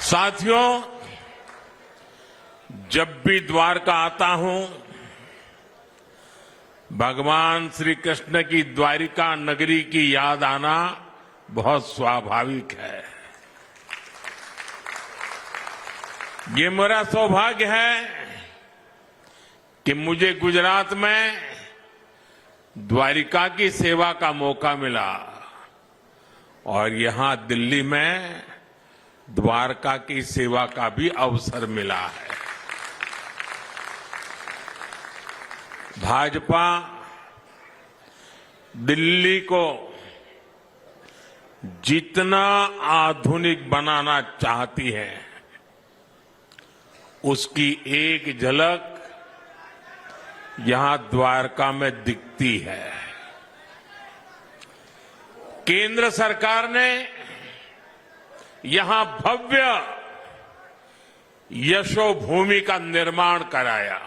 साथियों, जब भी द्वारका आता हूं, भगवान श्री कृष्ण की द्वारिका नगरी की याद आना बहुत स्वाभाविक है। ये मेरा सौभाग्य है कि मुझे गुजरात में द्वारिका की सेवा का मौका मिला और यहां दिल्ली में द्वारका की सेवा का भी अवसर मिला है। भाजपा दिल्ली को जितना आधुनिक बनाना चाहती है, उसकी एक झलक यहां द्वारका में दिखती है। केंद्र सरकार ने यहां भव्य यशोभूमि का निर्माण कराया।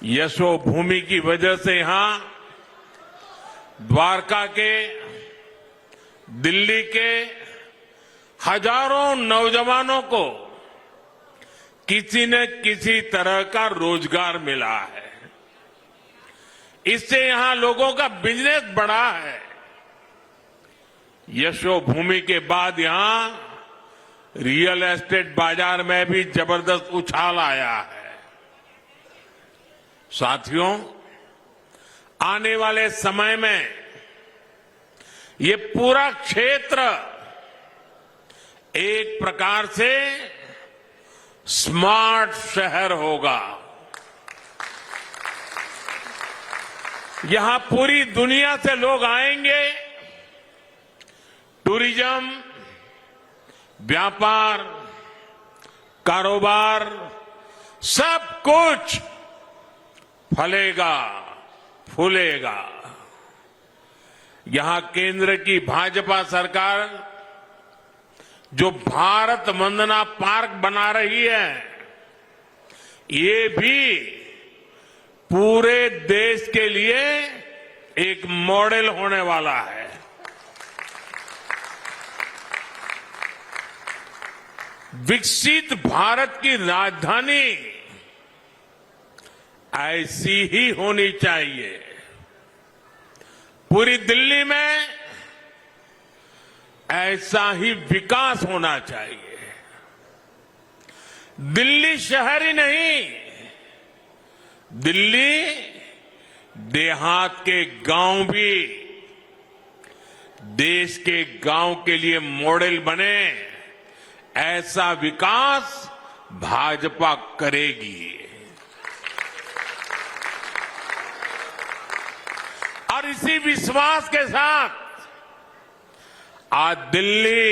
यशोभूमि की वजह से यहां द्वारका के, दिल्ली के हजारों नौजवानों को किसी न किसी तरह का रोजगार मिला है। इससे यहां लोगों का बिजनेस बढ़ा है। यशोभूमि के बाद यहां रियल एस्टेट बाजार में भी जबरदस्त उछाल आया है। साथियों, आने वाले समय में ये पूरा क्षेत्र एक प्रकार से स्मार्ट शहर होगा। यहां पूरी दुनिया से लोग आएंगे। टूरिज्म, व्यापार, कारोबार, सब कुछ फलेगा, फूलेगा। यहां केंद्र की भाजपा सरकार जो भारत वंदना पार्क बना रही है, ये भी पूरे देश के लिए एक मॉडल होने वाला है। विकसित भारत की राजधानी ऐसी ही होनी चाहिए। पूरी दिल्ली में ऐसा ही विकास होना चाहिए। दिल्ली शहर ही नहीं, दिल्ली देहात के गांव भी देश के गांव के लिए मॉडल बने, ऐसा विकास भाजपा करेगी। और इसी विश्वास के साथ आज दिल्ली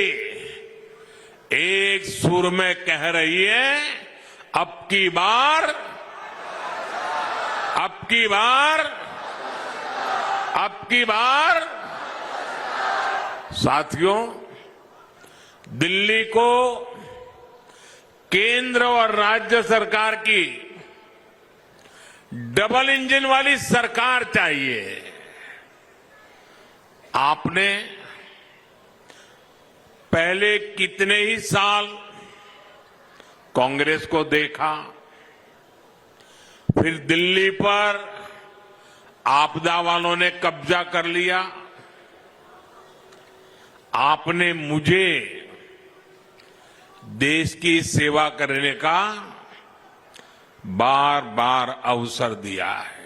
एक सुर में कह रही है, अब की बार, अब की बार, अब की बार। साथियों, दिल्ली को केंद्र और राज्य सरकार की डबल इंजन वाली सरकार चाहिए। आपने पहले कितने ही साल कांग्रेस को देखा, फिर दिल्ली पर आपदा वालों ने कब्जा कर लिया। आपने मुझे देश की सेवा करने का बार बार अवसर दिया है।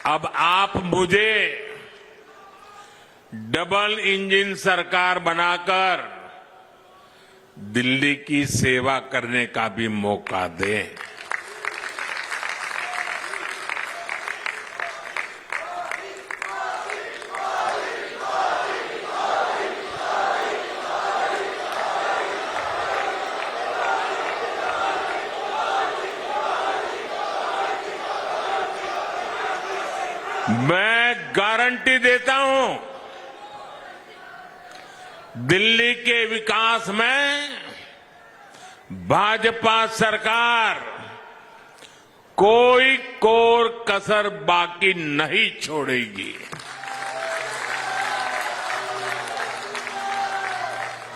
अब आप मुझे डबल इंजन सरकार बनाकर दिल्ली की सेवा करने का भी मौका दें। मैं गारंटी देता हूं, दिल्ली के विकास में भाजपा सरकार कोई कोर कसर बाकी नहीं छोड़ेगी।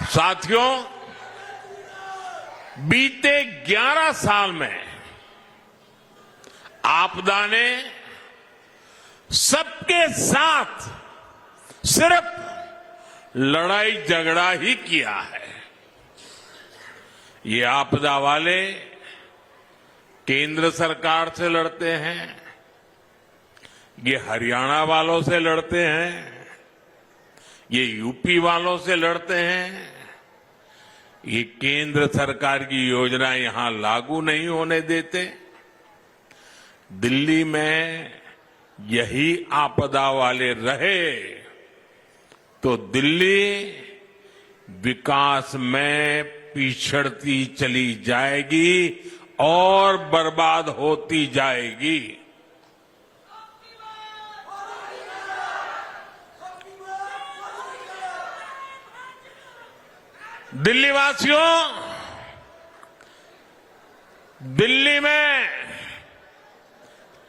साथियों, बीते 11 साल में आपदा ने सबके साथ सिर्फ लड़ाई झगड़ा ही किया है। ये आपदा वाले केंद्र सरकार से लड़ते हैं, ये हरियाणा वालों से लड़ते हैं, ये यूपी वालों से लड़ते हैं। ये केंद्र सरकार की योजना यहां लागू नहीं होने देते। दिल्ली में यही आपदा वाले रहे तो दिल्ली विकास में पिछड़ती चली जाएगी और बर्बाद होती जाएगी। दिल्ली वासियों, दिल्ली में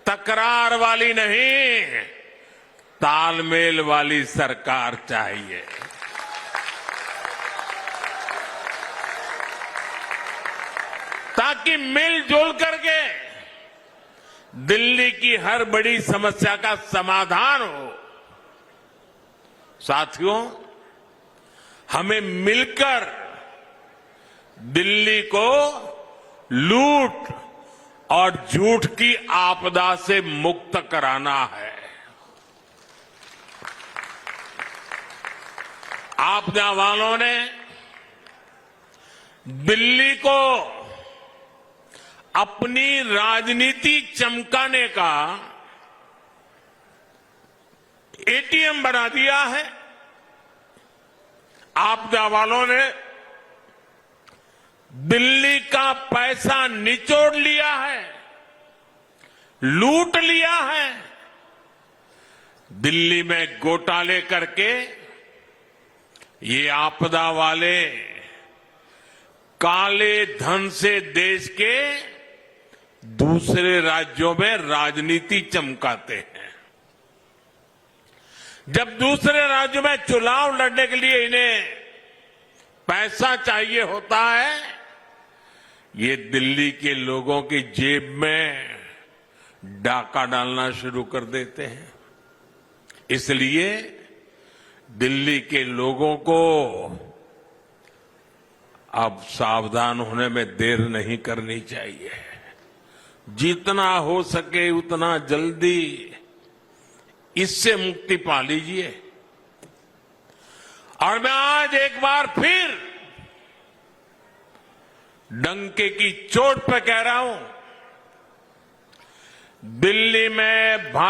तकरार वाली नहीं, तालमेल वाली सरकार चाहिए। ताकि मिलजुल करके दिल्ली की हर बड़ी समस्या का समाधान हो। साथियों, हमें मिलकर दिल्ली को लूट और झूठ की आपदा से मुक्त कराना है। आपदा वालों ने दिल्ली को अपनी राजनीति चमकाने का एटीएम बना दिया है। आपदा वालों ने दिल्ली का पैसा निचोड़ लिया है, लूट लिया है। दिल्ली में घोटाले करके ये आपदा वाले काले धन से देश के दूसरे राज्यों में राजनीति चमकाते हैं। जब दूसरे राज्यों में चुनाव लड़ने के लिए इन्हें पैसा चाहिए होता है, ये दिल्ली के लोगों की जेब में डाका डालना शुरू कर देते हैं। इसलिए दिल्ली के लोगों को अब सावधान होने में देर नहीं करनी चाहिए। जितना हो सके उतना जल्दी इससे मुक्ति पा लीजिए। और मैं आज एक बार फिर डंके की चोट पर कह रहा हूं, दिल्ली में